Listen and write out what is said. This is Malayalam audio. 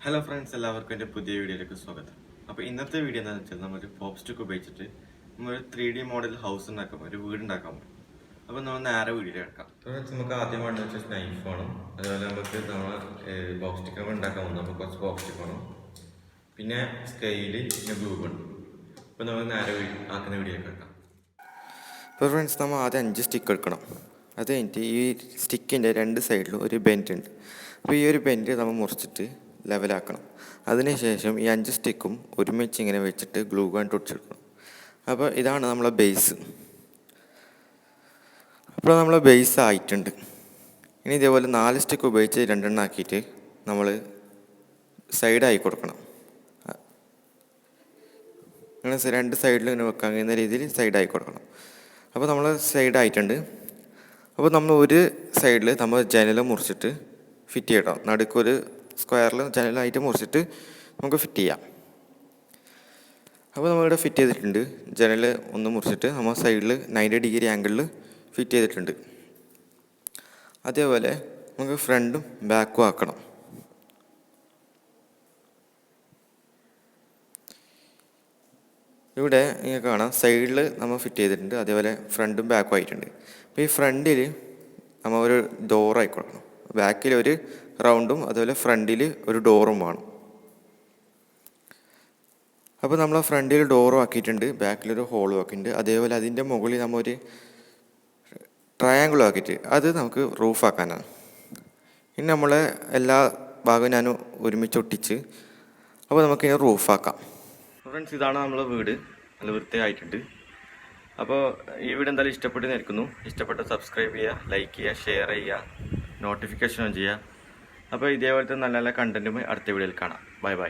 ഹലോ ഫ്രണ്ട്സ്, എല്ലാവർക്കും എൻ്റെ പുതിയ വീഡിയോയിലേക്ക് സ്വാഗതം. അപ്പോൾ ഇന്നത്തെ വീഡിയോ എന്താണെന്ന് വെച്ചാൽ നമ്മൾ പോപ്പ് സ്റ്റിക്ക് ഉപയോഗിച്ചിട്ട് നമ്മൾ 3D മോഡൽ ഹൗസ് ഉണ്ടാക്കാം, ഒരു വീട് ഉണ്ടാക്കാൻ പറ്റും. അപ്പോൾ നമ്മൾ നേരെ വീഡിയോ എടുക്കാം. ഫ്രണ്ട്സ്, നമുക്ക് ആദ്യം വേണ്ടത് വെച്ചാൽ നൈഫ് വേണം. അതുപോലെ നമുക്ക് നമ്മൾ പോപ്പ് സ്റ്റിക്ക് ഉണ്ടാക്കാൻ പോകുന്നത് നമുക്ക് കുറച്ച് പോപ്പ് സ്റ്റിക്ക് വേണം, പിന്നെ സ്കെയില്, പിന്നെ ഗ്ലൂ വേണം. അപ്പോൾ നമ്മൾ നേരെ ആക്കുന്ന വീഡിയോയിലേക്ക് എടുക്കാം. അപ്പോൾ ഫ്രണ്ട്സ്, നമ്മൾ ആദ്യം 5 സ്റ്റിക്ക് എടുക്കണം. അത് കഴിഞ്ഞിട്ട് ഈ സ്റ്റിക്കിൻ്റെ 2 സൈഡിലും ഒരു ബെൻഡ് ഉണ്ട്. അപ്പോൾ ഈ ഒരു ബെൻഡ് നമ്മൾ മുറിച്ചിട്ട് ലെവലാക്കണം. അതിനുശേഷം ഈ 5 സ്റ്റിക്കും ഒരുമിച്ച് ഇങ്ങനെ വെച്ചിട്ട് ഗ്ലൂ ഗൺ ഒട്ടിച്ചെടുക്കണം. അപ്പോൾ ഇതാണ് നമ്മളെ ബേസ്. അപ്പോൾ നമ്മളെ ബേസ് ആയിട്ടുണ്ട്. ഇനി ഇതേപോലെ 4 സ്റ്റിക്ക് ഉപയോഗിച്ച് 2 എണ്ണം ആക്കിയിട്ട് നമ്മൾ സൈഡായി കൊടുക്കണം. ഇങ്ങനെ 2 സൈഡിലും ഇങ്ങനെ വെക്കാൻ കഴിയുന്ന രീതിയിൽ സൈഡായി കൊടുക്കണം. അപ്പോൾ നമ്മൾ സൈഡായിട്ടുണ്ട്. അപ്പോൾ നമ്മൾ ഒരു സൈഡിൽ നമ്മൾ ജനൽ മുറിച്ചിട്ട് ഫിറ്റ് ചെയ്യണം. നടുക്കൊരു സ്ക്വയറിൽ ജനലായിട്ട് മുറിച്ചിട്ട് നമുക്ക് ഫിറ്റ് ചെയ്യാം. അപ്പോൾ നമ്മളിവിടെ ഫിറ്റ് ചെയ്തിട്ടുണ്ട്. ജനൽ ഒന്ന് മുറിച്ചിട്ട് നമ്മൾ സൈഡിൽ 90 ഡിഗ്രി ആംഗിളിൽ ഫിറ്റ് ചെയ്തിട്ടുണ്ട്. അതേപോലെ നമുക്ക് ഫ്രണ്ടും ബാക്കും ആക്കണം. ഇവിടെ നിങ്ങൾക്ക് കാണാം, സൈഡിൽ നമ്മൾ ഫിറ്റ് ചെയ്തിട്ടുണ്ട്. അതേപോലെ ഫ്രണ്ടും ബാക്കും ആയിട്ടുണ്ട്. അപ്പോൾ ഈ ഫ്രണ്ടിൽ നമ്മൾ ഒരു ഡോറായി കൊടുക്കണം. ബാക്കിൽ ഒരു റൗണ്ടും അതുപോലെ ഫ്രണ്ടിൽ ഒരു ഡോറും വേണം. അപ്പോൾ നമ്മൾ ഫ്രണ്ടിൽ ഡോറും ആക്കിയിട്ടുണ്ട്, ബാക്കിലൊരു ഹോളും ആക്കിയിട്ടുണ്ട്. അതേപോലെ അതിൻ്റെ മുകളിൽ നമ്മൾ ഒരു ട്രയാങ്കിളും ആക്കിയിട്ട് അത് നമുക്ക് റൂഫാക്കാനാണ്. ഇനി നമ്മൾ എല്ലാ ഭാഗവും ഞാൻ ഒരുമിച്ച് ഒട്ടിച്ച് അപ്പോൾ നമുക്കിനി റൂഫാക്കാം. ഫ്രണ്ട്സ്, ഇതാണ് നമ്മളെ വീട്. നല്ല വൃത്തിയായിട്ടുണ്ട്. അപ്പോൾ ഈ വീഡിയോ എന്തായാലും ഇഷ്ടപ്പെട്ടെന്നിരിക്കുന്നു. ഇഷ്ടപ്പെട്ട സബ്സ്ക്രൈബ് ചെയ്യുക, ലൈക്ക് ചെയ്യുക, ഷെയർ ചെയ്യുക, നോട്ടിഫിക്കേഷൻ ഓൺ ചെയ്യുക. അപ്പോൾ ഇതേപോലത്തെ നല്ല നല്ല കണ്ടൻറ്റുമായി അടുത്ത വീഡിയോയിൽ കാണാം. Bye bye.